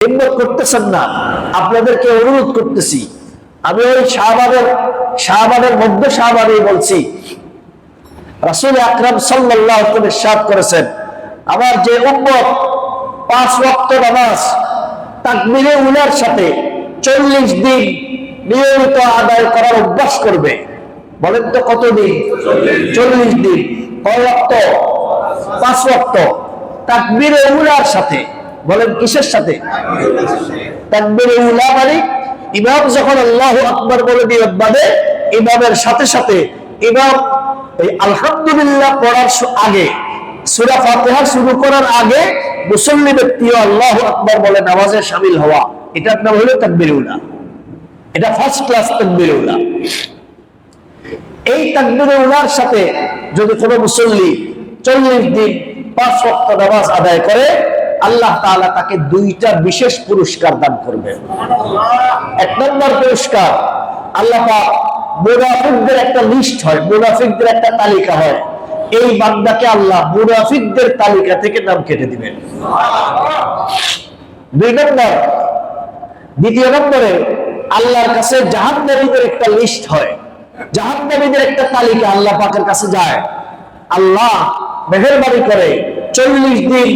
হিম্মত করতেছেন না, আপনাদেরকে অনুরোধ করতেছি, আমি ওই শাহবানের মধ্যে শাহবানে বলছি, রাসূল আকরাম সাল্লাল্লাহু আলাইহি ওয়াসাল্লাম ইরশাদ করেছেন, আমার যে উম্মত 5 ওয়াক্ত নামাজ তাকবীরে উলার সাথে 40 দিন নিয়মিত আদায় করার অভ্যাস করবে। বলেন তো কতদিন? 40 দিন। কয় ওয়াক্ত? 5 ওয়াক্ত তাকবীরে উলার সাথে। বলেন কিসের সাথে? তাকবীরে উলা মানে ইমাম যখন আল্লাহু আকবার বলে নিয়ত বাঁধে, ইমামের সাথে সাথে ইমাম এই আলহামদুলিল্লাহ পড়ার আগে, সূরা ফাতিহা শুরু করার আগে মুসল্লি ব্যক্তিও আল্লাহু আকবার বলে নামাজে শামিল হওয়া, এটার নাম হলো তাকবীরে উলা। এটা ফার্স্ট ক্লাস তাকবীরে উলা। এই তাকবীরে উলার সাথে যদি কোনো মুসল্লি 40 দিন 5 ওয়াক্ত নামাজ আদায় করে, আল্লাহ তাআলা তাকে 2টা বিশেষ পুরস্কার দান করবেন। 1 নম্বর পুরস্কার, আল্লাহ পাক মুনাফিকদের একটা লিস্ট হয়, মুনাফিকদের একটা তালিকা হয়, এই বান্দাকে আল্লাহ মুনাফিকদের তালিকা থেকে নাম কেটে দিবেন। 2 নম্বর, দ্বিতীয় নম্বরে আল্লাহর কাছে জাহান্নামীদের একটা লিস্ট হয়, জাহান্নামীদের একটা তালিকা আল্লাহ পাকের কাছে যায়। আল্লাহ মেহেরবানি করে 40 দিন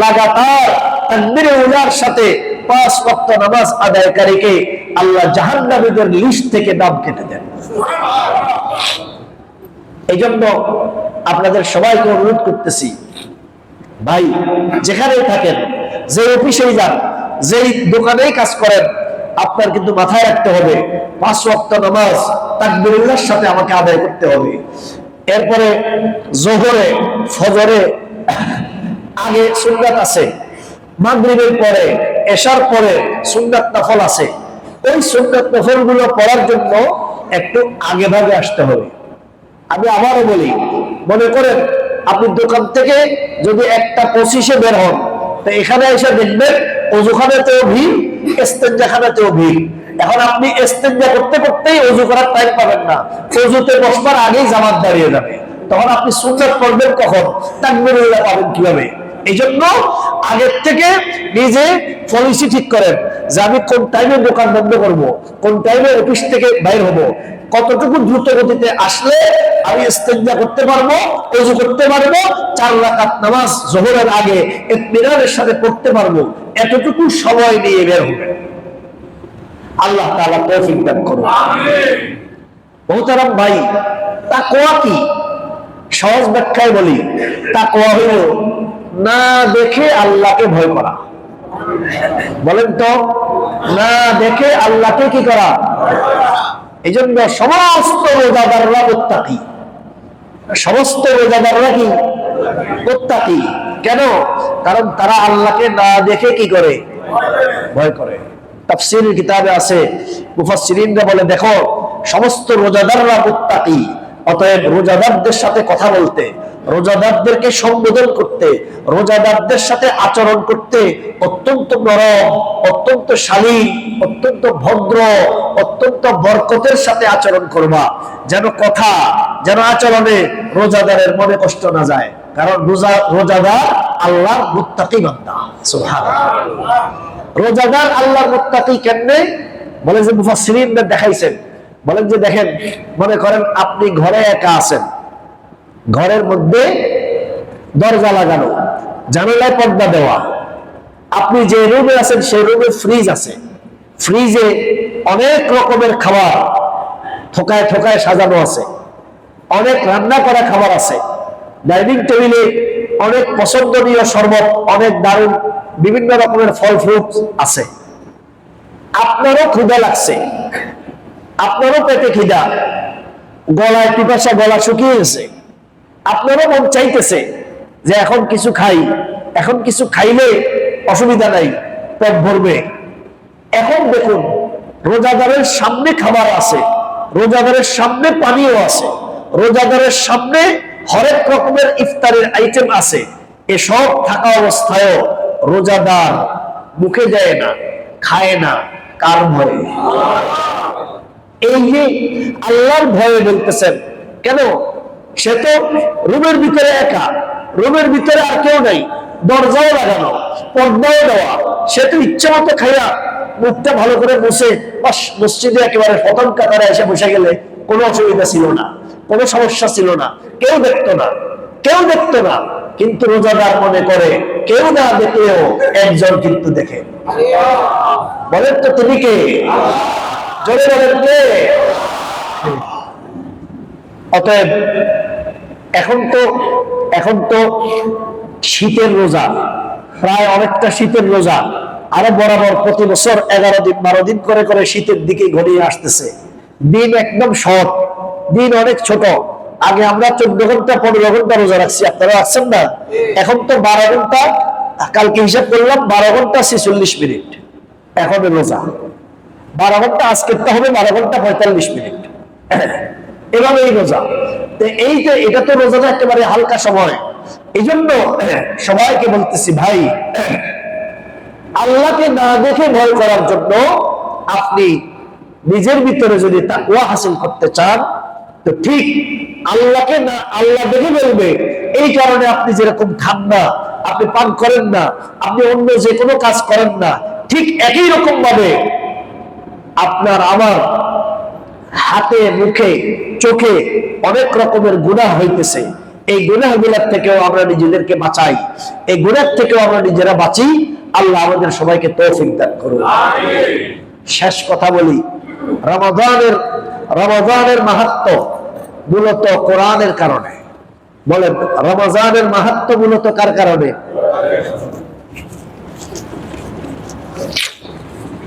লাগাতার তাকবীরে উলার সাথে 5 ওয়াক্ত নামাজ আদায়কারীকে আল্লাহ জাহান্নামীদের লিস্ট থেকে নাম কেটে দেন। এই জন্য আপনাদের সবাইকে অনুরোধ করতেছি, ভাই যেখানেই থাকেন, যে অফিসেই যান, যেই দোকানেই কাজ করেন, আপনার কিন্তু মাথায় রাখতে হবে 5 ওয়াক্ত নামাজ তাকবীরে উলার সাথে আমাকে আদায় করতে হবে। এরপরে যোহরে ফজরে আগে সুন্নাত আছে, মাগরিবের পরে এশার পরে সুন্নাত নফল আছে। ওই সুন্নাত নফল গুলো পড়ার জন্য একটু আগে ভাগে আসতে হবে। আমি আবারও বলি, মনে করেন আপনি দোকান থেকে যদি 1:25 বের হন, তো এখানে এসে দেখবেন ওযুখানাতেও ভিড়, ইস্তেঞ্জাখানাতেও ভিড়। এখন আপনি ইস্তেঞ্জা করতে করতেই ওযু করার টাইম পাবেন না, ওযুতে বসবার আগেই জামাত দাঁড়িয়ে যাবে। তখন আপনি সুন্নাত পড়বেন কখন? তাকবীরে উলা পাবেন কিভাবে? এই জন্য আগের থেকে নিজে পলিসি ঠিক করেন যে আমি কোন টাইমে দোকান বন্ধ করব, কোন টাইমে অফিস থেকে বাইর হব, কতটুকু দ্রুত গতিতে আসলে আমি ইস্তেঞ্জা করতে পারবো, ওযু করতে পারবো, 4 রাকাত নামাজ যোহরের আগে ইতমিনানের সাথে পড়তে পারবো, এতটুকু সময় নিয়ে বের হবে। আল্লাহ তাআলা তৌফিক দান করুন। আমিন। মুহতারাম ভাই, তাকওয়া কি? সহজ ব্যাখ্যায় বলি, তাকওয়া হলো না দেখে আল্লাহকে ভয় করা। বলেন তো, না দেখে আল্লাহকে কি করা? এই জন্য সমস্ত রোজাদাররা মুত্তাকি, সমস্ত রোজাদাররা কি মুত্তাকি। কেন? কারণ তারা আল্লাহকে না দেখে কি করে? ভয় করে। তাফসীরের কিতাবে আছে, মুফাসসিরিনরা বলে, দেখো সমস্ত রোজাদাররা মুত্তাকি, অতএব রোজাদারদের সাথে কথা বলতে, রোজাদারদেরকে সম্বোধন করতে, রোজাদারদের সাথে আচরণ করতে অত্যন্ত নরম, অত্যন্ত শালীন, অত্যন্ত ভদ্র, অত্যন্ত বরকতের সাথে আচরণ করবা, যেন কথা, যেন আচরণে রোজাদারের মনে কষ্ট না যায়। কারণ রোজাদার আল্লাহর মুত্তাকি বান্দা। সুবহানাল্লাহ। রোজাদার আল্লাহর মুত্তাকি কেমনে? বলে যে মুফাসসিরিনরা দেখাইছেন, বলেন যে দেখেন, মনে করেন আপনি ঘরে একা আছেন, ঘরের মধ্যে দরজা লাগানো, জানালায় পর্দা দেওয়া, আপনি যে রুমে আছেন সেই রুমে ফ্রিজ আছে, ফ্রিজে অনেক রকমের খাবার থোকায় থোকায় সাজানো আছে, অনেক রান্না করা খাবার আছে, ডাইনিং টেবিলে অনেক পছন্দনীয় শরবত, অনেক দারুণ বিভিন্ন রকমের ফল ফ্রুট আছে। আপনারও ক্ষুধা লাগছে, আপনারও পেটে খিদা, গলায় পিপাসা, গলা শুকিয়ে গেছে, আপনারও মন চাইতেছে যে এখন কিছু খাই, এখন কিছু খাইলে অসুবিধা নাই, পেট ভরবে। এখন দেখুন, রোজাদারের সামনে খাবার আছে, রোজাদারের সামনে পানিও আছে, রোজাদারের সামনে হরেক রকমের ইফতারের আইটেম আছে। এসব থাকা অবস্থায়ও রোজাদার মুখে যায় না, খায় না, কার ভয়ে? এই যে আল্লাহর ভয়ে বলতেছেন। কেন? সে তো রুমের ভিতরে একা, রুমের ভিতরে আর কেউ নাই, দরজাও লাগানো, পর্দাও দেওয়া, সে তো ইচ্ছা মতো খাইয়া মুখটা ভালো করে বসে বাস মসজিদে একেবারে প্রথম কাতারে এসে বসে গেলে কোনো অসুবিধা ছিল না, কোনো সমস্যা ছিল না, কেউ দেখতো না, কেউ দেখতো না। কিন্তু রোজাদার মনে করে কেউ না দেখলেও একজন কিন্তু দেখে। বলেন তো তুমি কে? জোরে বলেন কে? অতএব এখন তো শীতের রোজা, প্রায় অনেকটা শীতের রোজা, আরো বরাবর প্রতি বছর 11 দিন 12 দিন করে করে শীতের দিকে ঘনিয়ে আসতেছে। দিন একদম শর্ট, দিন অনেক ছোট। আগে আমরা 14 ঘন্টা 15 ঘন্টা রোজা রাখছি, আপনারা রাখছেন না? এখন তো 12 ঘন্টা, কালকে হিসাব করলাম 12 ঘন্টা 46 মিনিট এখন রোজা। 12 ঘন্টা আজকের তো হবে 12 ঘন্টা 45 মিনিট, এভাবে এই রোজা। এই যে এটা তো রোজাটা একেবারে হালকা সময়। এই জন্য সবাইকে বলতেছি, ভাই আল্লাহকে না দেখে ভয় করার জন্য আপনি নিজের ভিতরে যদি তাকওয়া হাসিল করতে চান, তো ঠিক আল্লাহকে না আল্লাহ দেখে বলবে। এই কারণে আপনি যেরকম খান না, আপনি পান করেন না, আপনি অন্য যে কোনো কাজ করেন না, ঠিক একই রকম ভাবে আপনার আমার হাতে মুখে চোখে অনেক রকমের গুনাহ হইতেছে। এই গুনাহগুলোর থেকেও আমরা নিজেদেরকে বাঁচাই, এই গুনাহ থেকেও আমরা নিজেরা বাঁচি। আল্লাহ আমাদের সবাইকে তৌফিক দান করুন। শেষ কথা বলি, রমজানের মাহাত্ম্য মূলত কোরআনের কারণে। বলেন, রমজানের মাহাত্ম্য মূলত কার কারণে?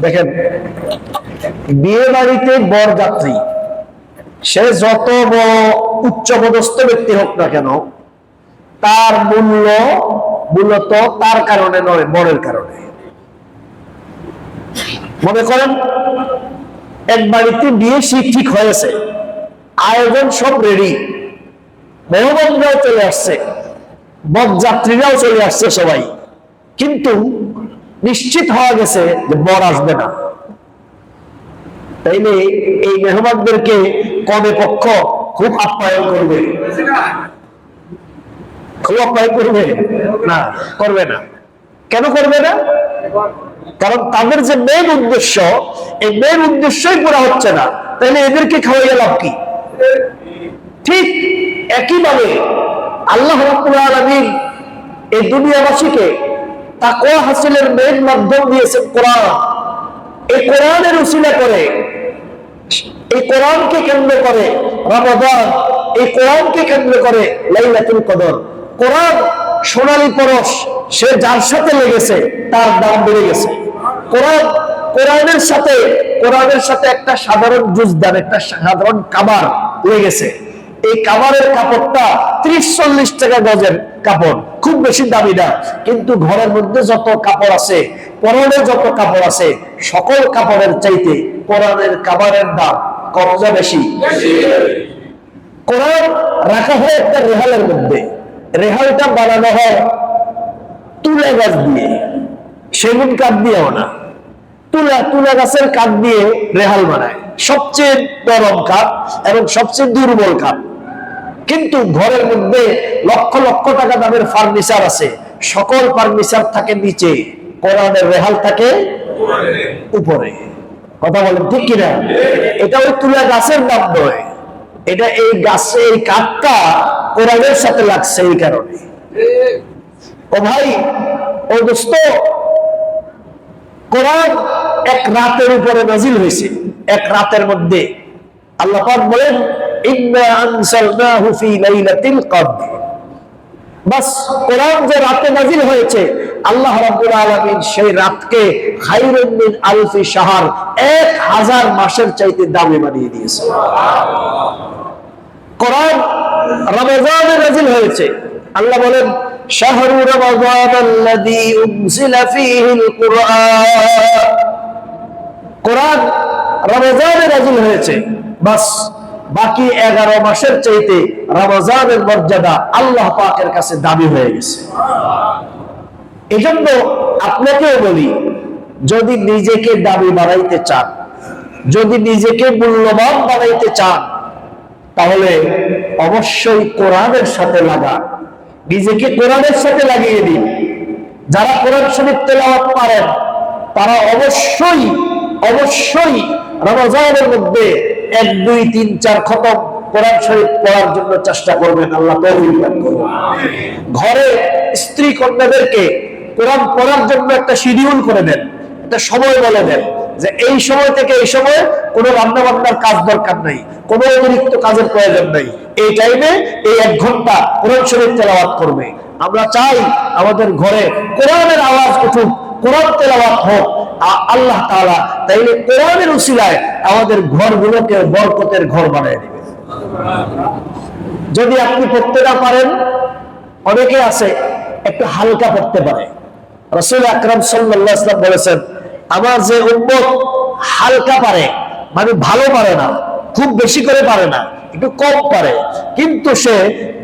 দেখেন, বিয়ে বাড়িতে বরযাত্রী সে যত বড় উচ্চপদস্থ ব্যক্তি হোক না কেন, তার মূল্য মূলত তার কারণে নয়, বরের কারণে। মনে করেন এক বাড়িতে বিয়ে ঠিক হয়েছে, আয়োজন সব রেডি, মেহমানরাও চলে আসছে, বরযাত্রীরাও চলে আসছে সবাই, কিন্তু নিশ্চিত হওয়া গেছে যে বর আসবে না। তাইলে এই মেহমানদেরকে কনে পক্ষ খুব আপ্যায়ন করবে? খুব আপ্যায়ন করবে না? করবে না। কেন করবে না? কারণ তাদের যে মেন উদ্দেশ্য, এই মেন উদ্দেশ্যই পুরা হচ্ছে না। তাহলে এদেরকে খাওয়াইয়া লাভ কি? ঠিক একইভাবে আল্লাহ রাব্বুল আলামিন এই দুনিয়াবাসীকে তাকওয়া হাসিলের মেন মাধ্যম দিয়েছেন কোরআন। এই কোরআনের উসিলা করে, এই কোরআনকে কেন্দ্র করে রমাদান, এই কোরআনকে কেন্দ্র করে লাইলাতুল কদর। কোরআন সোনালী পরশ, সে যার সাথে লেগেছে তার দাম বেড়ে গেছে। কোরআনের সাথে একটা সাধারণ জুজদান, একটা সাধারণ কাবার লেগেছে। এই কাবারের কাপড়টা 30-40 টাকা গজের কাপড়, খুব বেশি দামি না। কিন্তু ঘরের মধ্যে যত কাপড় আছে, পরনে যত কাপড় আছে, সকল কাপড়ের চাইতে কোরআনের কাবারের দাম কম না বেশি? কোরআন রাখা হয় একটা রেহালের মধ্যে। রেহালটা বানানো হয় তুলা গাছ দিয়ে, সেগুন কাঠ দিয়েও না, তুলা গাছের কাঠ দিয়ে রেহাল বানায়। সবচেয়ে নরম কাঠ এবং সবচেয়ে দুর্বল কাঠ। কিন্তু ঘরের মধ্যে লক্ষ লক্ষ টাকা দামের ফার্নিচার আছে, সকল ফার্নিচার থাকে নিচে, কোরআনের রেহাল থাকে উপরে। কথা বলেন ঠিক কিনা? এটা ওই তুলা গাছের দাম নয়, এটা এই গাছে এই কাঠটা কোরআনের সাথে লাগছে এই কারণে। ও ভাই, ও দোস্ত, কোরআন এক রাতের উপরে নাজিল হয়েছে, এক রাতের মধ্যে। আল্লাহ পাক বলেন, ইন্না আনসালনাহু ফি লাইলাতিল কদর। বাস কোরআন যে রাতে নাজিল হয়েছে, আল্লাহ রাব্বুল আলামিন সেই রাতকে খায়রুম মিন আলফি শাহর, 1000 মাসের চাইতে দামি বানিয়ে দিয়েছে। কোরআন রমজানে নাজিল হয়েছে। আল্লাহ বলেন, শাহরু রমাদানাল্লাযী উনজিলা ফীহিল কুরআন। কোরআন রমজানে নাজিল হয়েছে। বাস বাকি 11 মাসের চাইতে রমজানের মর্যাদা আল্লাহ পাকের কাছে দামি হয়ে গেছে। এজন্য আপনাকেও বলি, যদি নিজেকে দামি বানাইতে চান, যদি নিজেকে মূল্যবান বানাইতে চান, তাহলে অবশ্যই কোরআনের সাথে লাগান, নিজেকে কোরআনের সাথে লাগিয়ে দিন। যারা কোরআন শরীফ তেলাওয়াত পারেন তারা অবশ্যই অবশ্যই রমজানের মধ্যে 1 2 3 4 খতম কোরআন শরীফ পড়ার জন্য চেষ্টা করবেন। আল্লাহ তৌফিক দান করুন। ঘরে স্ত্রী কন্যাদেরকে কোরআন পড়ার জন্য একটা শিডিউল করে দেন, একটা সময় বলে দেন যে এই সময় থেকে এই সময় কোনো রান্না বান্নার কাজ দরকার নাই, কোনো অতিরিক্ত কাজের প্রয়োজন নাই, এই টাইমে এই 1 ঘন্টা কোরআন শরীফ তেলাওয়াত করবে। আমরা চাই আমাদের ঘরে কোরআনের আওয়াজ উঠুক, কোরআন তেলাওয়াত হোক। আল্লাহ তাআলা তাইলে কোরআনের উসিলায় আমাদের ঘরগুলোকে বরকতের ঘর বানিয়ে দিবেন। যদি আপনি পড়তে না পারেন, অনেকে আছে একটু হালকা পড়তে পারে। রাসূল আকরাম সাল্লাল্লাহু আলাইহি ওয়াসাল্লাম বলেছেন, আমার যে উম্মত হালকা পারে, মানে ভালো পারে না, খুব বেশি করে পারে না, একটু কম পারে, কিন্তু সে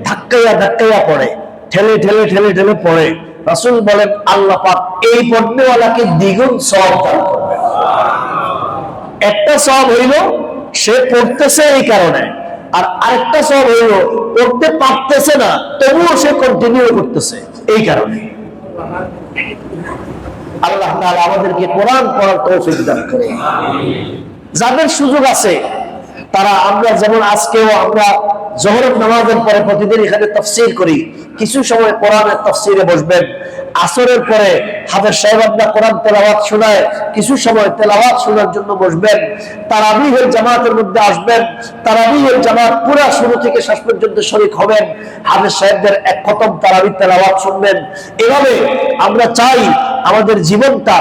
ধাক্কাইয়া ধাক্কাইয়া পড়ে, ঠেলে ঠেলে ঠেলে ঠেলে পড়ে, রাসূল বলেন আল্লাহ পাক এই পড়নেওয়ালাকে দ্বিগুণ সওয়াব দান করবেন। একটা সওয়াব হইল সে পড়তেছে এই কারণে, আর আরেকটা সওয়াব হইল পড়তে পারতেছে না তবুও সে কন্টিনিউ করতেছে এই কারণে। আল্লাহ তাআলা আমাদেরকে কোরআন পড়ার তৌফিক দান করুন। যাদের সুযোগ আছে তারা, আমরা যেমন আজকেও আমরা জোহরের নামাজের পরে প্রতিদিন এখানে তাফসীর করি, কিছু সময় কোরআনের তাফসীরে বসবেন। আসরের পরে হাফেজ সাহেবরা কোরআন তেলাওয়াত শোনায়, কিছু সময় তেলাওয়াত শোনার জন্য বসবেন। তারাবিহের জামাতের মধ্যে আসবেন, তারাবিহের জামাত পুরা শুরু থেকে শেষ পর্যন্ত শরীক হবেন, হাফেজ সাহেবদের 1 খতম তারাবি তেলাওয়াত শুনবেন। এভাবে আমরা চাই আমাদের জীবনটা